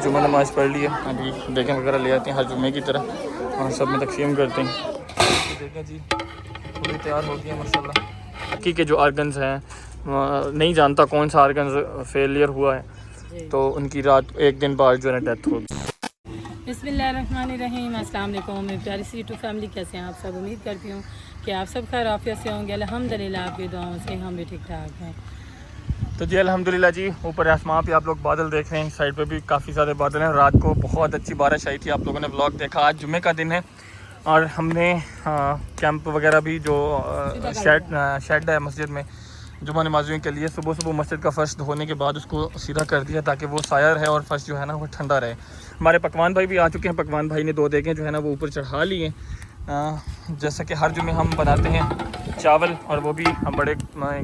जुम्मा नमाज़ पढ़ ली है, अभी बेगम वगैरह ले आते हैं हर जुम्मे की तरह और सब में तकसीम करते हैं। देखें जी पूरी तैयार हो गई है माशाल्लाह। बाकी के जो आर्गन्स हैं नहीं जानता कौन सा आर्गन्स फेलियर हुआ है तो उनकी रात एक दिन बाद जो है डेथ होगी। बिस्मिल्लाहिर्रहमानिर्रहीम, अस्सलाम वालेकुम मेरी प्यारी सी यूट्यूब फैमिली, कैसे हैं आप सब। उम्मीद करती हूँ कि आप सब खैर आफियत से होंगे। अल्हम्दुलिल्लाह आपकी दुआओं से हम भी ठीक ठाक हैं। तो जी अल्हम्दुलिल्लाह जी, ऊपर आसमान पे आप लोग बादल देख रहे हैं, साइड पे भी काफ़ी सारे बादल हैं। रात को बहुत अच्छी बारिश आई थी, आप लोगों ने व्लॉग देखा। आज जुम्मे का दिन है और हमने कैंप वगैरह भी जो शेड है मस्जिद में जुम्मा नमाजियों के लिए, सुबह सुबह मस्जिद का फ़र्श धोने के बाद उसको सीधा कर दिया ताकि वो साया रहे और फ़र्श जो है ना वो ठंडा रहे। हमारे पकवान भाई भी आ चुके हैं। पकवान भाई ने 2 देगें जो है ना वो ऊपर चढ़ा लिए हैं। जैसा कि हर जुम्मे हम बनाते हैं चावल और वो भी हम बड़े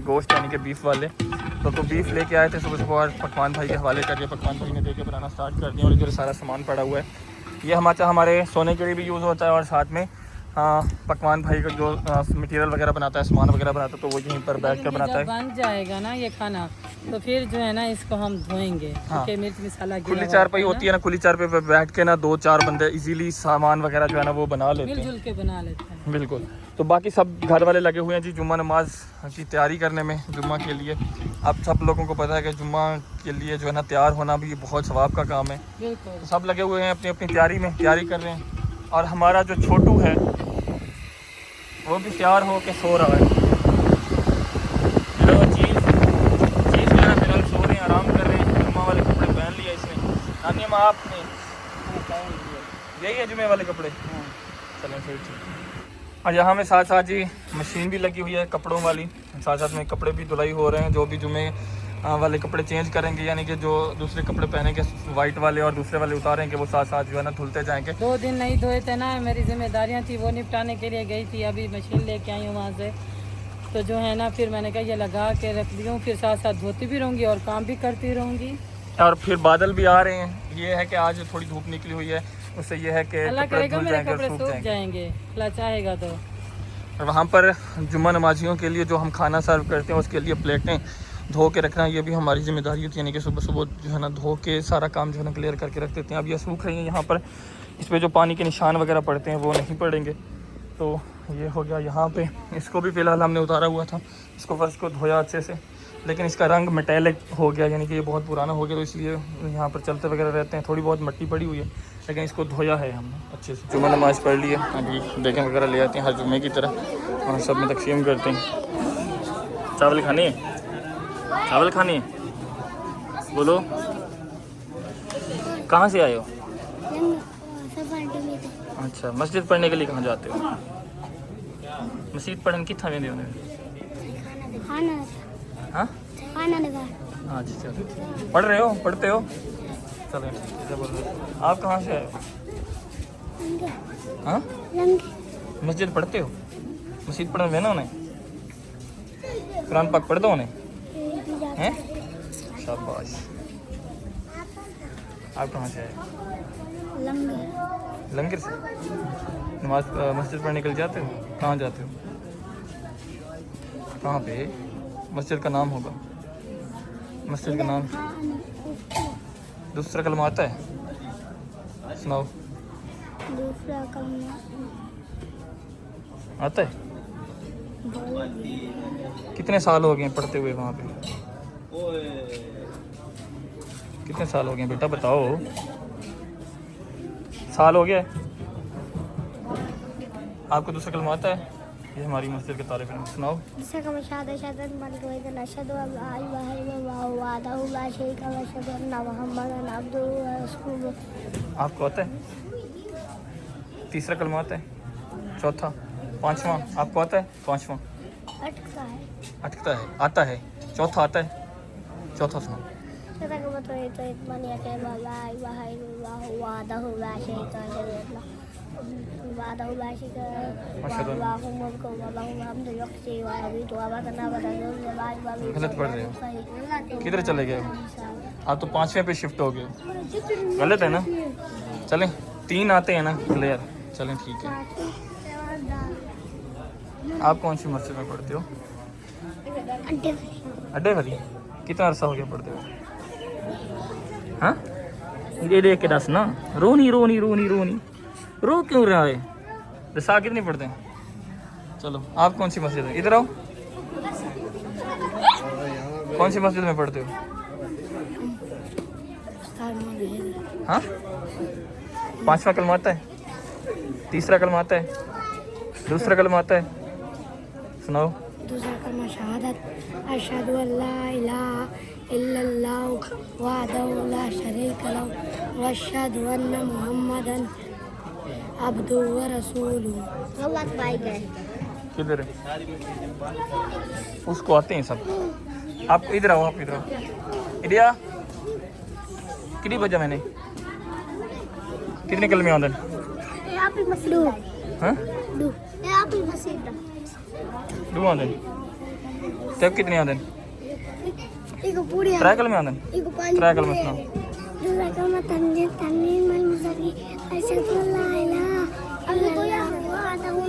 गोश्त यानी कि बीफ वाले, तो बीफ लेके आए थे सुबह सुबह और पकवान भाई के हवाले कर दिया। पकवान भाई ने देके बनाना स्टार्ट कर दिया और इधर सारा सामान पड़ा हुआ है। ये हमारे सोने के लिए भी यूज़ होता है और साथ में पकवान भाई का जो मटेरियल वगैरह बनाता है, सामान वगैरह बनाता है, तो वो यहीं पर बैठ कर बनाता है। बन जाएगा ना ये खाना तो फिर जो है ना इसको हम धोएंगे। मिर्च मसाला खुली चारपाई होती है ना, खुली चारपाई पे बैठ के ना 2-4 बंदे इजीली सामान वगैरह जो है ना वो बना लेते हैं, मिलजुल के बना लेते हैं। बिल्कुल। तो बाकी सब घर वाले लगे हुए हैं जी जुम्मा नमाज की तैयारी करने में। जुम्मा के लिए अब सब लोगों को पता है कि जुम्मा के लिए जो है ना तैयार होना भी बहुत सवाब का काम है। तो सब लगे हुए हैं अपनी अपनी तैयारी कर रहे हैं। और हमारा जो छोटू है वो भी तैयार हो के सो रहा है। चीज़ जो है फिलहाल सो रहे हैं, आराम कर रहे हैं। जुम्मा वाले कपड़े पहन लिया इसने। नानी अम्मा आपने यही है जुम्मे वाले कपड़े? चलें फिर ठीक। और यहाँ में साथ साथ जी मशीन भी लगी हुई है कपड़ों वाली, साथ साथ में कपड़े भी धुलाई हो रहे हैं। जो भी जुम्मे वाले कपड़े चेंज करेंगे यानी कि जो दूसरे कपड़े पहनेंगे वाइट वाले और दूसरे वाले उतारेंगे, वो साथ साथ जो है ना धुलते जाएंगे। 2 दिन नहीं धोए थे ना, मेरी जिम्मेदारियां थी वो निपटाने के लिए गई थी। अभी मशीन लेके आई हूँ वहाँ से, तो जो है ना फिर मैंने कहा ये लगा के रख दी हूँ, फिर साथ साथ धोती भी रहूँगी और काम भी करती रहूँगी। और फिर बादल भी आ रहे हैं। ये है कि आज थोड़ी धूप निकली हुई है, उससे ये है कि अल्लाह करेगा मेरे कपड़े सूख जाएंगे, अल्लाह चाहेगा तो। और वहाँ पर जुम्मा नमाजियों के लिए जो हम खाना सर्व करते हैं उसके लिए प्लेटें धो के रखना ये भी हमारी जिम्मेदारी होती है। यानी कि सुबह सुबह जो है ना धो के सारा काम जो है ना क्लियर करके रख देते हैं। अब ये सूख रही हैं यहाँ पर, इस पर जो पानी के निशान वगैरह पड़ते हैं वो नहीं पड़ेंगे। तो ये हो गया यहाँ पे। इसको भी फ़िलहाल हमने उतारा हुआ था, इसको फर्श को धोया अच्छे से, लेकिन इसका रंग मेटेलिक हो गया यानी कि ये बहुत पुराना हो गया, तो इसलिए यहाँ पर चलते वगैरह रहते हैं। थोड़ी बहुत मिट्टी पड़ी हुई है लेकिन इसको धोया है हमने अच्छे से। जुम्मा नमाज़ पढ़ ली है, अभी बेगम वगैरह ले आते हैं हर जुम्मे की तरह और सब में तकसीम करते हैं। चावल खाने हैं? चावल खाने हैं? बोलो कहाँ से आए हो? अच्छा, मस्जिद पढ़ने के लिए कहाँ जाते हो? मस्जिद पढ़ने कितना वेंदे हो? हाँ अच्छा चलो, पढ़ते हो? चलो आप कहाँ से आए हो? हाँ मस्जिद पढ़ते हो? मस्जिद पढ़ने में ना उन्हें कुरान पाक पढ़ दो उन्हें हैं? शाबाश। आप कहाँ से आए? लंगर से। नमाज मस्जिद पढ़ने के लिए जाते हो? कहाँ जाते हो? कहाँ पे मस्जिद का नाम होगा? मस्जिद का नाम दूसरा कलमा आता है? सुनाओ। दूसरा कलमा आता है? कितने साल हो गए पढ़ते हुए वहाँ पे? कितने साल हो गए बेटा बताओ? साल हो गया है? आपको दूसरा कलमा आता है? ये हमारी मस्जिद के तालिब इल्म। सुनाओ। आपको आता है? तीसरा कलमा आता है? चौथा? पांचवा? आपको आता है? पांचवा अटकता है? आता है? चौथा आता है? चौथा सुनाओ। गलत पढ़ रहे हो, किधर चले गए हो? आप तो 5वें पे शिफ्ट हो गए, गलत है ना? चलें 3 आते हैं ना क्लियर, चलें ठीक है। आप कौन सी मस्जिद में पढ़ते हो? अड्डे वाली। कितना अरसा हो गया पढ़ते हो? हाँ ये देख के दस ना, रोनी रोनी रोनी रोनी रो क्यों रहा है? साकिब नहीं पढ़ते? चलो आप कौन सी मस्जिद है? इधर आओ। कौन सी मस्जिद में पढ़ते हो? हाँ, 5वां कलमा आता है? 3रा कलमा आता है? 2रा कलमा आता है? सुनाओ। दूसरा कलमा शहादत अशहदु अल्ला इलाहा इल्लल्लाहु वहदहु ला शरीका लहु व अशहदु अन्ना मुहम्मदन अब्दुहु व रसूलुहु। गलत भाई गए किधर है? उसको आते हैं सब। आप इधर आओ, आप इधर आओ। इडिया कितनी बजा मैंने? कितने कलमे आंदन? यहाँ पे मसलूब हाँ, दू यहाँ पे मसीद दो आंदन। तब कितने आंदन? एक पूरी 3 कलमे आंदन। एक 3 कलमे सुनाओ। दूसरा कलमा तनजील तनवीन मल मुसल्ली अशहदु अल्ला इलाहा इल्लल्लाहु वहदहु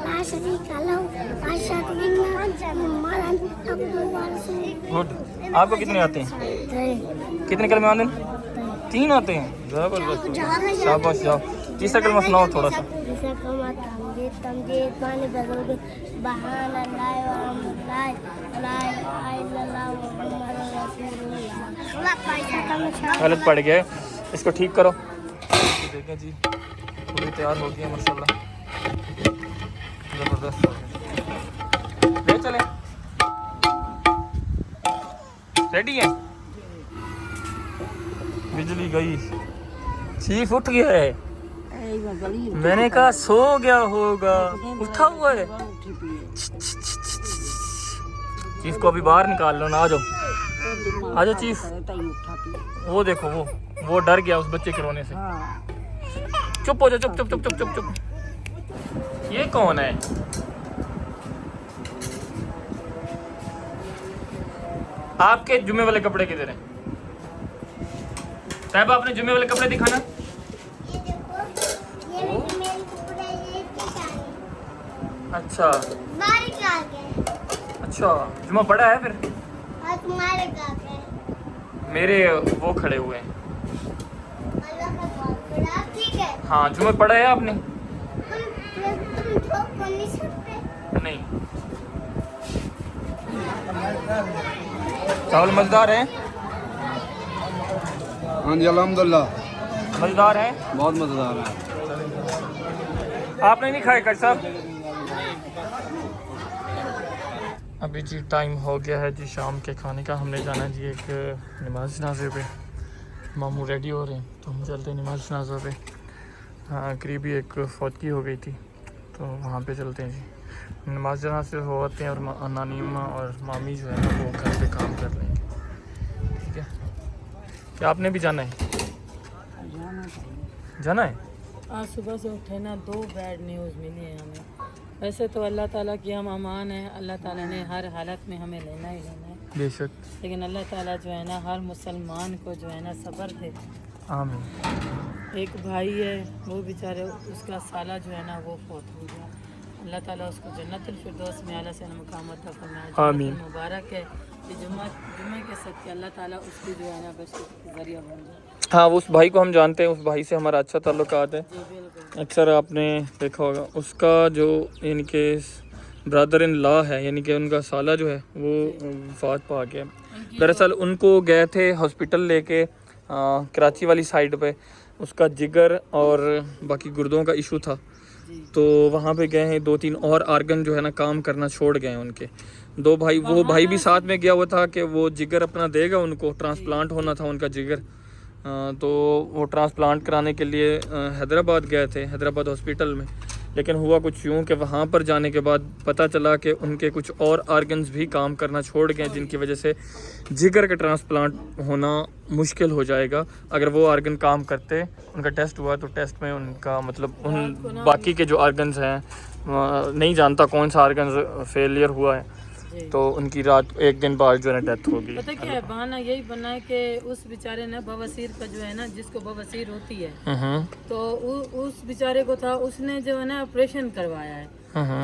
ला शरीका लहु व अशहदु अन्ना मुहम्मदन अब्दुहु व रसूलुहु। गुड। आपको कितने आते हैं? कितने कलमे आंदन? 3 आते हैं। जबरदस्त, शाबाश। जाओ 3रा कलमा सुनाओ थोड़ा सा। दूसरा कलमा तमजीद तमजीद माने बदल बहान अल्लाह व अल्लाह ला इलाहा इल्लल्लाहु मुहम्मदुर रसूलुल्लाह। गलत पड़ गया है, इसको ठीक करो। देखें जी, पूरी तैयार हो गई है माशाल्लाह, जबरदस्त हो गई। ले चले, रेडी है? बिजली गई, चीफ उठ गया है। मैंने कहा सो गया होगा, उठा हुआ है। चीफ को अभी बाहर निकाल लो ना। आ जाओ, आ जाओ चीफ। वो देखो, वो डर गया उस बच्चे के रोने से। चुप हो जाओ, चुप चुप चुप चुप चुप चुप। ये कौन है? आपके जुम्मे वाले कपड़े किधर हैं? साहब आपने जुम्मे वाले कपड़े दिखाना। ये देखो, ये मेरी कपड़े ये किसान अच्छा बाहर का गए अच्छा, जुम्मा पड़ा है फिर? और तुम्हारे का गए मेरे वो खड़े हुए हैं। अल्लाह का बड़ा ठीक है। हाँ, जुम्मे पड़ा है आपने? तुम ठोक को नहीं सकते। नहीं। चावल मजेदार है? हाँ जी अल्हम्दुलिल्लाह, मजेदार है। बहुत मज़ेदार है। आपने नहीं खाए कर साहब? अभी जी टाइम हो गया है जी शाम के खाने का। हमने जाना है जी एक नमाज जनाजे पे। मामू रेडी हो रहे हैं तो हम चलते हैं नमाज जनाजा पे। हाँ, करीबी एक फौतगी हो गई थी तो वहाँ पे चलते हैं जी। नमाज जनाजे हो आते हैं और नानी अम्मा और मामी जो है ना वो घर पे काम कर लेंगे। ठीक है, क्या आपने भी जाना है? जाना है। आज सुबह से उठे ना 2 बैड न्यूज़ मिली है हमें। वैसे तो अल्लाह ताला की हम अमान है, अल्लाह ताला ने हर हालत में हमें लेना ही लेना है, बेशक। लेकिन अल्लाह ताला जो है ना हर मुसलमान को जो है ना सब्र दे। आमीन। एक भाई है वो बेचारे उसका साला जो है ना वो फौत हो गया। अल्लाह ताला उसको जन्नतुल फिरदौस में आला से मुकाम अता फरमाए। आमीन। मुबारक है कि जुम्मे के सदके अल्लाह ताला उसकी जो है ना बस जरिया बन जाए। हाँ, उस भाई को हम जानते हैं, उस भाई से हमारा अच्छा ताल्लुकात है। जी बिल्कुल। अक्सर आपने देखा होगा उसका जो यानी कि ब्रदर इन लॉ है, यानी कि उनका साला जो है वो वफात पा गया। दरअसल उनको गए थे हॉस्पिटल लेके कराची वाली साइड पे। उसका जिगर और बाकी गुर्दों का इशू था तो वहाँ पे गए हैं। 2-3 और आर्गन जो है ना काम करना छोड़ गए हैं उनके। 2 भाई, वो भाई भी साथ में गया हुआ था कि वो जिगर अपना देगा उनको, ट्रांसप्लांट होना था उनका जिगर। तो वो ट्रांसप्लांट कराने के लिए हैदराबाद गए थे, हैदराबाद हॉस्पिटल में। लेकिन हुआ कुछ यूँ कि वहाँ पर जाने के बाद पता चला कि उनके कुछ और आर्गन्स भी काम करना छोड़ गए, जिनकी वजह से जिगर का ट्रांसप्लांट होना मुश्किल हो जाएगा। अगर वो आर्गन काम करते, उनका टेस्ट हुआ तो टेस्ट में उनका मतलब उन बाकी के जो आर्गन्स हैं नहीं जानता कौन सा आर्गन फेलियर हुआ है, तो उनकी रात 1 दिन बाद जो है डेथ हो गई। पता क्या है, बहाना यही बना है कि उस बेचारे ने बवासीर का जो है ना, जिसको बवासीर होती है तो उस बेचारे को था, उसने जो है ना ऑपरेशन करवाया है।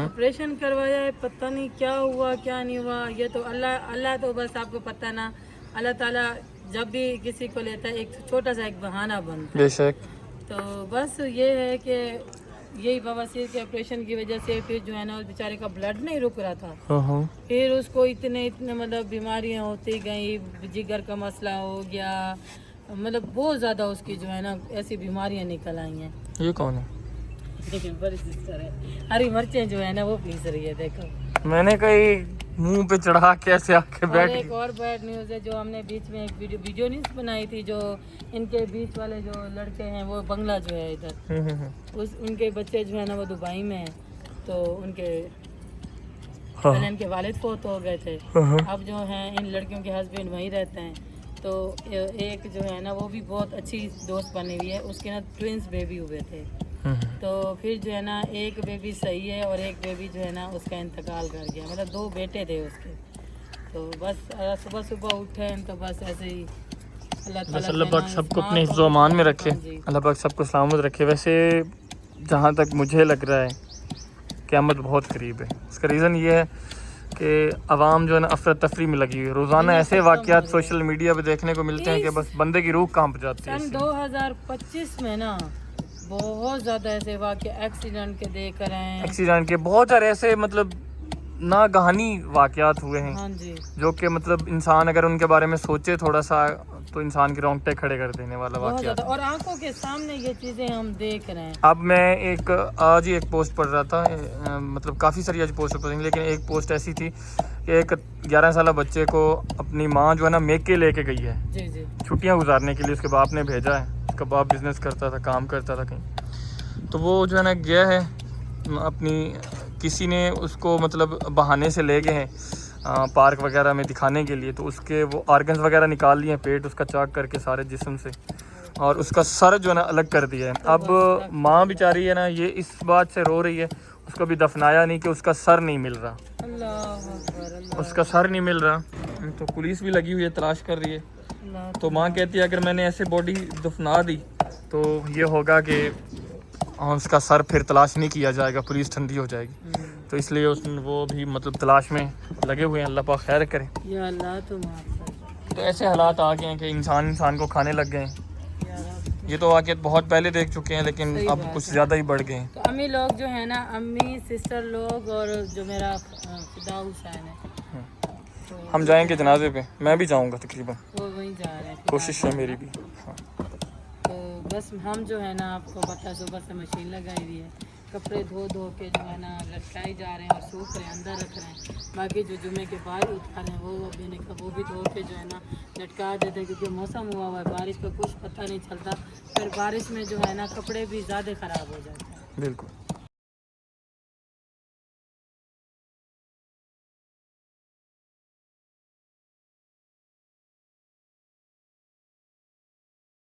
ऑपरेशन करवाया है, पता नहीं क्या हुआ क्या नहीं हुआ, ये तो अल्लाह तो बस आपको पता ना। अल्लाह ताला जब भी किसी को लेता है एक छोटा सा एक बहाना बनता है। बेशक। तो बस ये है कि यही बवासीर के ऑपरेशन की वजह से फिर जो है ना उस बेचारे का ब्लड नहीं रुक रहा था। फिर उसको इतने मतलब बीमारियां होती गई, जिगर का मसला हो गया, मतलब बहुत ज़्यादा उसकी जो है ना ऐसी बीमारियां निकल आई हैं। ये कौन है? बड़ी सिस्टर है, हरी मिर्चें जो है ना वो पीस रही है, देखो। मैंने कहीं मुंह पे चढ़ा के ऐसे आके और बैठ एक और बैड न्यूज़ है जो हमने बीच में एक वीडियो न्यूज़ बनाई थी, जो इनके बीच वाले जो लड़के हैं वो बंगला जो है इधर, उस उनके बच्चे जो है ना वो दुबई में हैं। तो उनके पहले इनके वालिद फोत हो गए थे, अब जो है इन लड़कियों के हस्बैंड वहीं रहते हैं। तो एक जो है ना वो भी बहुत अच्छी दोस्त बनी हुई है, उसके ना ट्विंस बेबी हुए थे। तो फिर जो है ना एक बेबी सही है और एक बेबी जो है ना उसका इंतकाल कर गया, मतलब 2 बेटे थे उसके। तो बस सुबह सुबह उठे तो बस ऐसे ही अल्लाह पाक सबको अपने हिफ्ज़ व अमान में रखे, अल्लाह पाक सबको सलामत रखे। वैसे जहाँ तक मुझे लग रहा है क़यामत बहुत करीब है। उसका रीज़न ये है कि आवाम जो है ना अफरा तफरी में लगी हुई है। रोज़ाना ऐसे वाक़यात सोशल मीडिया पे देखने को मिलते हैं कि बस बंदे की रूह कांप जाती है। सन 2025 में ना बहुत ज़्यादा ऐसे वाक़े एक्सीडेंट के देख रहे हैं, एक्सीडेंट के बहुत सारे ऐसे मतलब नागहानी वाक़यात हुए हैं। हाँ जी, जो कि मतलब इंसान अगर उनके बारे में सोचे थोड़ा सा तो इंसान के रोंगटे खड़े कर देने वाला बहुत वाक़यात। ज़्यादा, और आंखों के सामने ये चीज़ें हम देख रहे हैं। अब मैं आज ही एक पोस्ट पढ़ रहा था, मतलब काफ़ी सारी आज पोस्ट पढ़ी, लेकिन एक पोस्ट ऐसी थी कि एक 11 साल बच्चे को अपनी माँ जो है ना मेके लेके गई है जी जी, छुट्टियाँ गुजारने के लिए। उसके बाप ने भेजा है, उसका बाप बिजनेस करता था, काम करता था कहीं। तो वो जो है ना गया है अपनी, किसी ने उसको मतलब बहाने से ले गए हैं पार्क वगैरह में दिखाने के लिए। तो उसके वो आर्गन्स वगैरह निकाल लिए, पेट उसका चाक करके सारे जिस्म से, और उसका सर जो है ना अलग कर दिया है। अब माँ बेचारी है ना ये इस बात से रो रही है, उसको भी दफनाया नहीं कि उसका सर नहीं मिल रहा, अल्लाह अकबर, अल्लाह उसका सर नहीं मिल रहा। तो पुलिस भी लगी हुई है, तलाश कर रही है। अल्लाह। तो माँ कहती है अगर मैंने ऐसे बॉडी दफना दी तो ये होगा कि उसका सर फिर तलाश नहीं किया जाएगा, पुलिस ठंडी हो जाएगी। तो इसलिए वो भी मतलब तलाश में लगे हुए हैं। अल्लाह पाक खैर करे। या अल्लाह तो माफ़ कर, तो ऐसे हालात आ गए हैं कि इंसान को खाने लग गए हैं। या रब। ये तो वाक़यात बहुत पहले देख चुके हैं, लेकिन सही अब बात कुछ है। ज़्यादा ही बढ़ गए हैं। तो अम्मी लोग जो है ना, अम्मी सिस्टर लोग और जो मेरा फिदा हुसैन है, तो हम जाएंगे जनाजे पे, मैं भी जाऊंगा तकरीबन, वो वहीं जा रहे हैं। कोशिश है मेरी भी। हाँ। तो बस हम जो है ना आपको पता है सुबह से मशीन लगाई हुई है, कपड़े धो धो के जो है ना लटकाए जा रहे हैं और सूख रहे हैं, अंदर रख रहे हैं। बाकी जो जुमे के बाद उठा रहे हैं वो अभी वो भी धो के जो है ना लटका देते हैं, क्योंकि मौसम हुआ हुआ है बारिश का, कुछ पता नहीं चलता। फिर बारिश में जो है ना कपड़े भी ज़्यादा ख़राब हो जाते हैं। बिल्कुल।